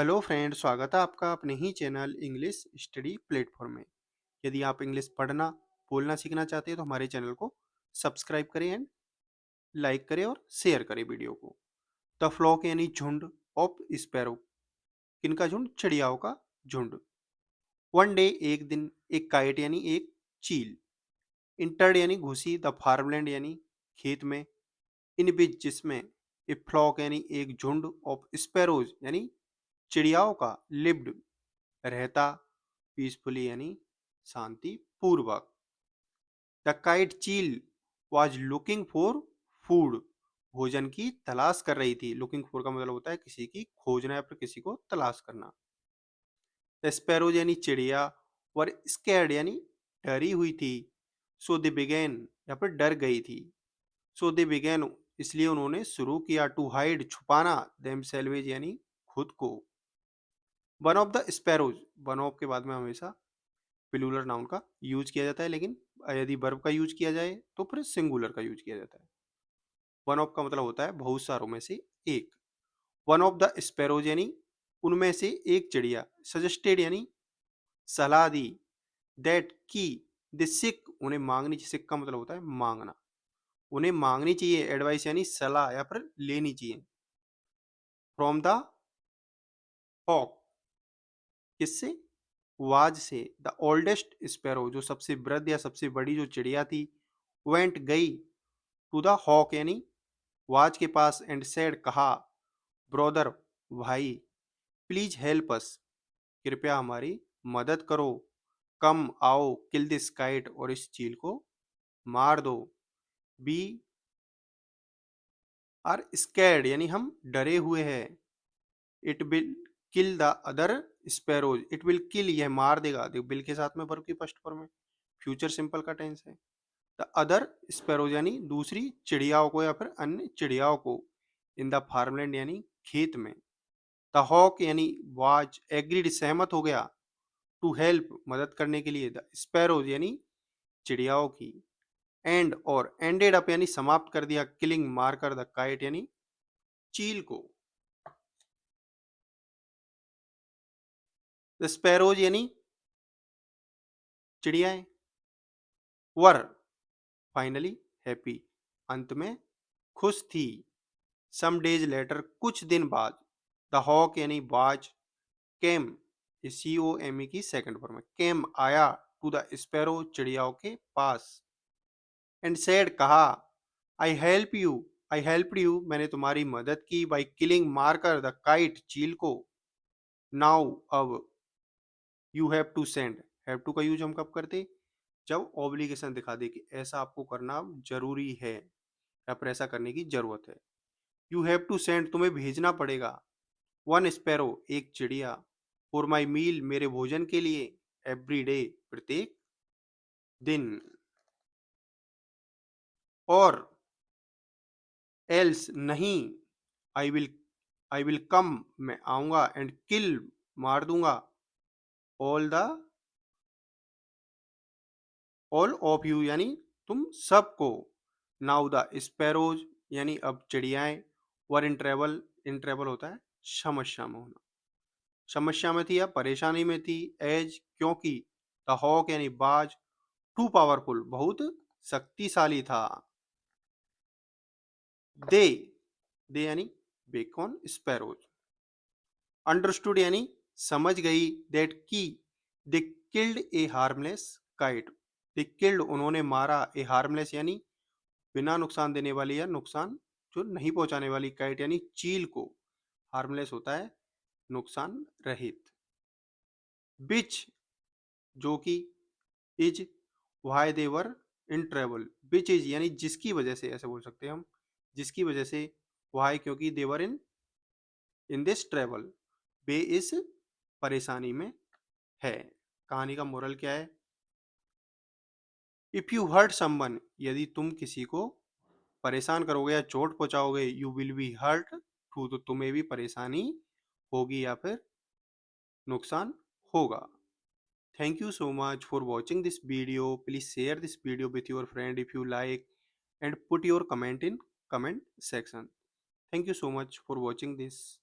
Hello friend, स्वागत है आपका अपने ही चैनल इंग्लिश स्टडी प्लेटफॉर्म में। यदि आप इंग्लिश पढ़ना बोलना सीखना चाहते हैं तो हमारे चैनल को सब्सक्राइब करें एंड लाइक करें और शेयर करें वीडियो को। द फ्लॉक यानी झुंड ऑफ स्पैरो, किनका झुंड? चिड़ियाओं का झुंड। वन डे एक दिन, एक काइट यानी एक चील, इंटर्ड यानी घुसी, द फार्मलैंड यानी खेत में, इन विच जिसमें, ए फ्लॉक यानी एक झुंड ऑफ स्पैरोज यानी चिड़ियाओं का, लिव्ड रहता, पीसफुली यानी शांति पूर्वक। द काइट चील वॉज लुकिंग फॉर फूड, भोजन की तलाश कर रही थी। लुकिंग फॉर का मतलब होता है किसी की खोजना या फिर किसी को तलाश करना। द स्पैरोज यानी चिड़िया, वर स्कैर्ड यानी डरी हुई थी। सो दे बिगेन या फिर डर गई थी। सो दे बिगेन इसलिए उन्होंने शुरू किया, टू हाइड छुपाना, देम सेल्वेज यानी खुद को। One of the sparrows, one of के बाद में हमेशा प्लूरल नाउन का यूज किया जाता है, लेकिन यदि वर्ब का यूज किया जाए तो फिर सिंगुलर का यूज किया जाता है। वन ऑफ का मतलब होता है बहुत सारों में से एक। वन ऑफ द स्पैरोज यानी उनमें से एक चिड़िया, सजेस्टेड यानी सलाह दी, दैट की द सिक उन्हें मांगनी, सिक का मतलब होता है मांगना, उन्हें मांगनी चाहिए, एडवाइस यानी सलाह या फिर लेनी चाहिए। फ्रॉम द हॉक, किससे? वाज से। द ओल्डेस्ट स्पैरो जो सबसे वृद्ध या सबसे बड़ी जो चिड़िया थी, वेंट गई, टू द हॉक यानी वाज के पास, एंड सेड कहा, ब्रदर भाई, प्लीज हेल्प अस कृपया हमारी मदद करो, कम आओ, किल दिस काइट और इस चील को मार दो, बी आर स्कैर्ड यानी हम डरे हुए हैं, it will kill the other sparrows, it will kill यह मार देगा, देखो बिल के साथ में वर्ब की फर्स्ट फॉर्म है, फ्यूचर सिंपल का टेंस है। द अदर स्पैरोज यानी दूसरी चिड़ियाओं को या फिर अन्य चिड़ियाओं को, इन द फार्मलैंड यानी खेत में। द हॉक यानी वाज एग्रीड सहमत हो गया, टू हेल्प मदद करने के लिए, द स्पैरोज यानी चिड़ियाओं की, एंड और एंडेड अप यानी समाप्त कर दिया, किलिंग मारकर, द काइट यानी चील को। द स्पैरोज यानी चिड़ियाएं, वर फाइनली हैप्पी अंत में खुश थी, सम डेज लेटर कुछ दिन बाद, द हॉक यानी बाज, केम सी ओ एम ई की सेकंड फॉर्म है, केम आया, टू द स्पैरो चिड़ियाओं के पास, एंड सेड कहा, I help you, I help you मैंने तुम्हारी मदद की, बाई किलिंग मारकर, द काइट चील को, नाउ अब, you have to send, have to का यूज हम कब करते? जब ऑब्लिगेशन दिखा दे कि ऐसा आपको करना जरूरी है या फिर ऐसा करने की जरूरत है। यू हैव टू सेंड तुम्हें भेजना पड़ेगा, वन स्पैरो एक चिड़िया, फॉर माई मील मेरे भोजन के लिए, एवरी डे प्रत्येक दिन, और एल्स नहीं, I will I will come मैं आऊंगा, एंड किल मार दूंगा, all the all of you यानी तुम सबको, नाउ द स्पैरोज यानी अब चिड़ियाएं, वर इन ट्रेवल होता है समस्या में होना, समस्या में थी या परेशानी में थी, एज क्योंकि, द हॉक यानी बाज, टू पावरफुल बहुत शक्तिशाली था, दे दे यानी बेकॉन स्पैरोज, अंडरस्टूड यानी समझ गई, दैट की they killed A harmless kite, they killed उन्होंने मारा, ए हार्मलेस यानी बिना नुकसान देने वाली या नुकसान जो नहीं पहुंचाने वाली, काइट यानी चील को, हार्मलेस होता है नुकसान रहित, बिच जो कि, is why they were in travel, which is यानी जिसकी वजह से, ऐसे बोल सकते हैं हम, जिसकी वजह से, वाई क्योंकि, देवर इन दिस ट्रेवल वे इस परेशानी में है। कहानी का मोरल क्या है? इफ यू हर्ट समवन यदि तुम किसी को परेशान करोगे या चोट पहुंचाओगे, you will be hurt too तो तुम्हें भी परेशानी होगी या फिर नुकसान होगा। Thank you so much for watching this video. Please share this video with your friend if you like and put your comment in comment section. Thank you so much for watching this.